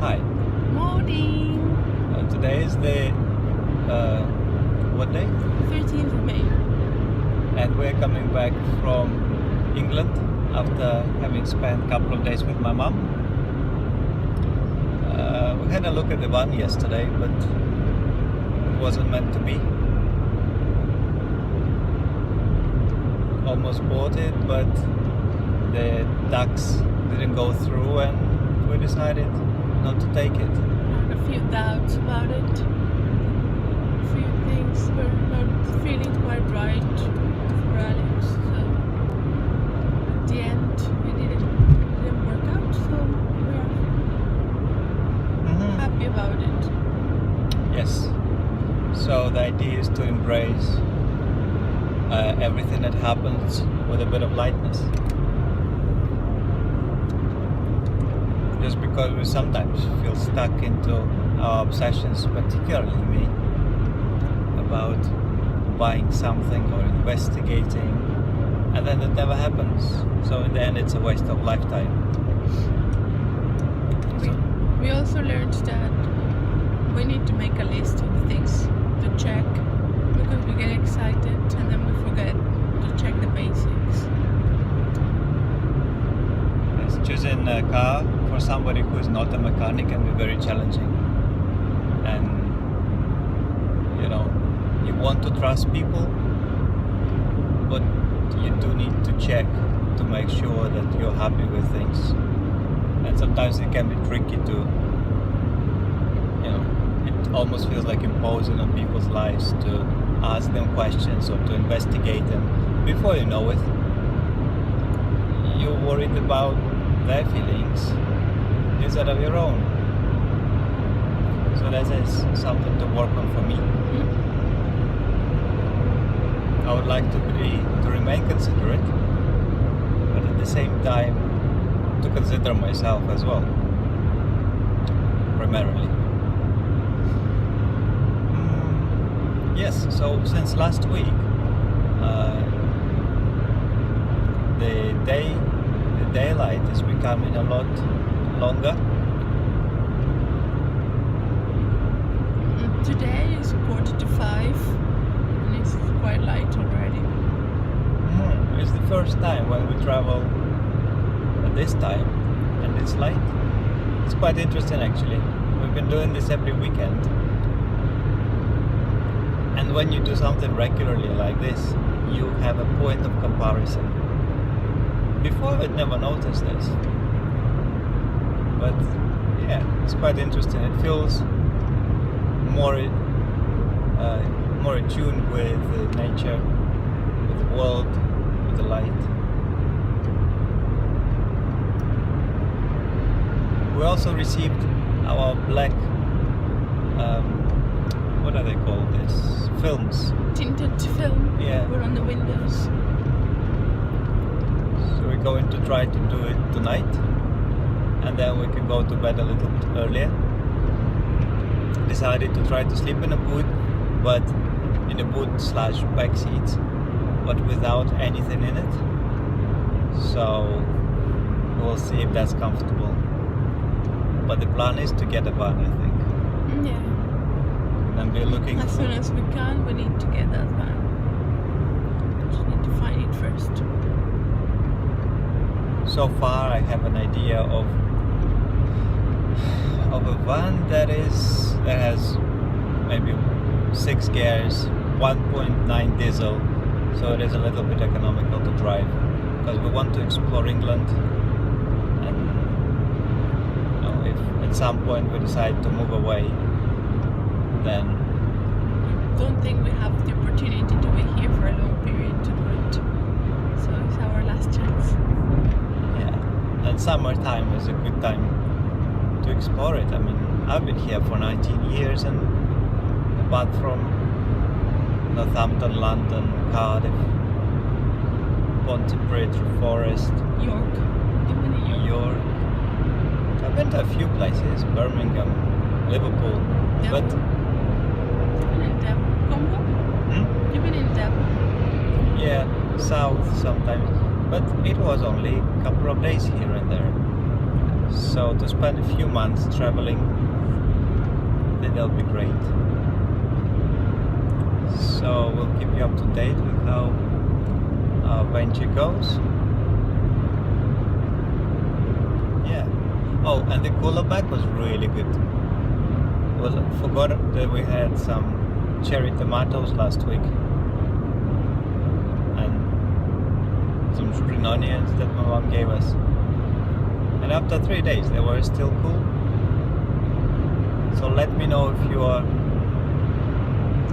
Hi. Morning. Today is the what day? 13th of May. And we're coming back from England after having spent a couple of days with my mom. We had a look at the van yesterday, but it wasn't meant to be. Almost bought it, but the tax didn't go through, and we decided not to take it. I had a few doubts about it. A few things were not feeling quite right for Alex. So at the end, it didn't work out. So we're happy about it. Yes. So the idea is to embrace everything that happens with a bit of lightness. Just because we sometimes feel stuck into our obsessions, particularly me, about buying something or investigating, and then it never happens. So in the end, it's a waste of lifetime. We also learned that we need to make a list of the things to check, because we get excited and then we forget to check the basics. Yes, choosing a car for somebody who is not a mechanic can be very challenging. And you want to trust people, but you do need to check to make sure that you're happy with things. And sometimes it can be tricky to, it almost feels like imposing on people's lives to ask them questions or to investigate them. Before you know it, you're worried about their feelings instead of your own. So that is something to work on for me. I would like to remain considerate, but at the same time to consider myself as well, primarily. Yes, so since last week, the daylight is becoming a lot longer. Today is 4:45 and it's quite light already. It's the first time when we travel at this time and it's light. It's quite interesting actually. We've been doing this every weekend. And when you do something regularly like this, you have a point of comparison. Before I'd never noticed this. But yeah, it's quite interesting. It feels more attuned with nature, with the world, with the light. We also received our black, what are they called? This films. Tinted film. Yeah. We're on the windows. So we're going to try to do it tonight, and then we can go to bed a little bit earlier. Decided to try to sleep in a boot, but in a boot / back seats, but without anything in it. So we'll see if that's comfortable. But the plan is to get a van, I think. Yeah. And we're looking As soon as we can, we need to get that van. Just need to find it first. So far I have an idea of a van that has maybe 6 gears, 1.9 diesel, so it is a little bit economical to drive, because we want to explore England. And if at some point we decide to move away, then I don't think we have the opportunity to be here for a long period to do it. So it's our last chance. yeah, and summertime is a good time to explore it. I mean, I've been here for 19 years, and apart from Northampton, London, Cardiff, Pontypridd, Forest, York. You've been in York. I've been to a few places, Birmingham, Liverpool, but You've been in Devon. Congo? You've been in Devon. yeah, south sometimes, but it was only a couple of days here and there. So to spend a few months traveling, then that'll be great. So we'll keep you up to date with how our venture goes. Yeah. Oh, and the cooler bag was really good. Well, forgot that we had some cherry tomatoes last week and some spring onions that my mom gave us. And after 3 days, they were still cool. So let me know if you are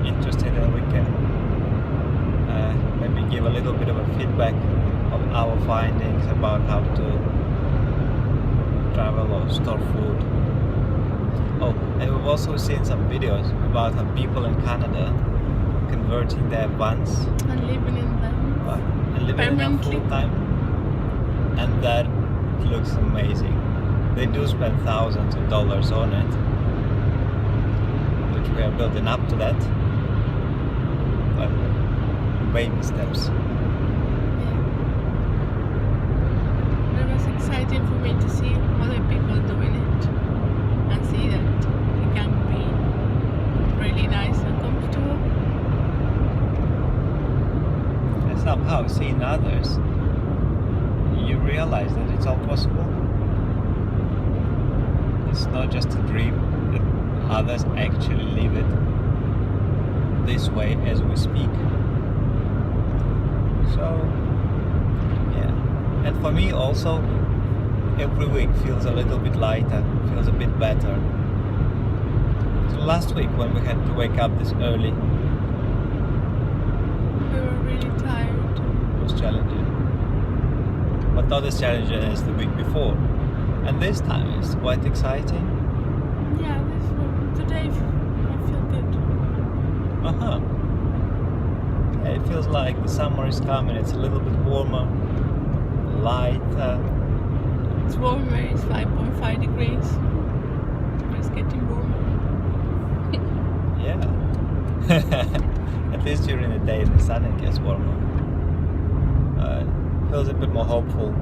interested, and we can maybe give a little bit of a feedback of our findings about how to travel or store food. Oh, and we've also seen some videos about how people in Canada converting their vans And living in them. and living in them Permanently. full time, and that looks amazing. They do spend thousands of dollars on it, which we are building up to that, but baby steps. Yeah. But it was exciting for me to see other people doing it and see that it can be really nice and comfortable. And somehow seeing others, you realize that it's all possible. It's not just a dream, that others actually live it this way as we speak. So, yeah. And for me also, every week feels a little bit lighter, feels a bit better. So last week when we had to wake up this early, We were really tired. it was challenging. But not as challenging as the week before. And this time it's quite exciting. Yeah, today I feel good. Uh-huh. Yeah, it feels like the summer is coming. It's a little bit warmer, lighter. It's warmer, it's 5.5 degrees. It's getting warmer. Yeah. At least during the day the sun it gets warmer. Feels a bit more hopeful.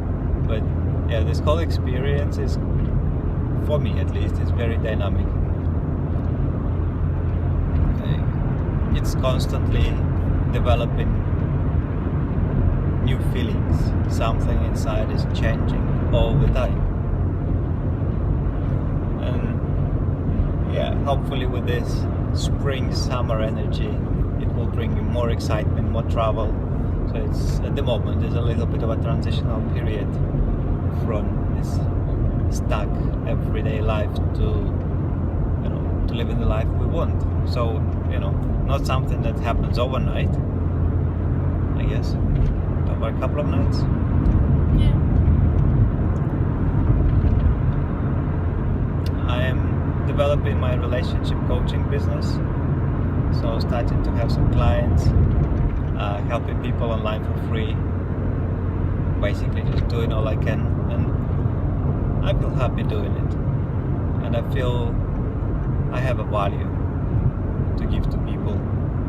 But yeah, this whole experience is, for me at least, is very dynamic. It's constantly developing new feelings. Something inside is changing all the time. And yeah, hopefully with this spring summer energy, it will bring me more excitement, more travel. So it's, at the moment, there's a little bit of a transitional period from this stuck everyday life to, you know, to living the life we want. So, you know, not something that happens overnight, I guess, over a couple of nights. Yeah. I am developing my relationship coaching business, so starting to have some clients, helping people online for free, basically just doing all I can, and I feel happy doing it, and I feel I have a value to give to people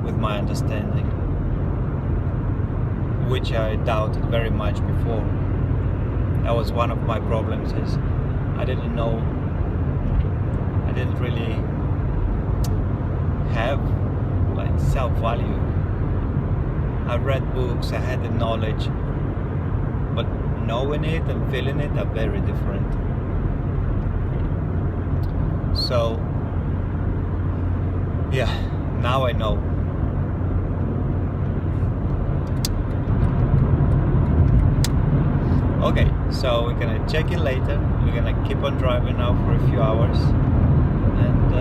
with my understanding, which I doubted very much before. That was one of my problems, is I didn't really have like self-value. I read books, I had the knowledge, but knowing it and feeling it are very different. So yeah, now I know. Okay, so we're gonna check in later. We're gonna keep on driving now for a few hours, and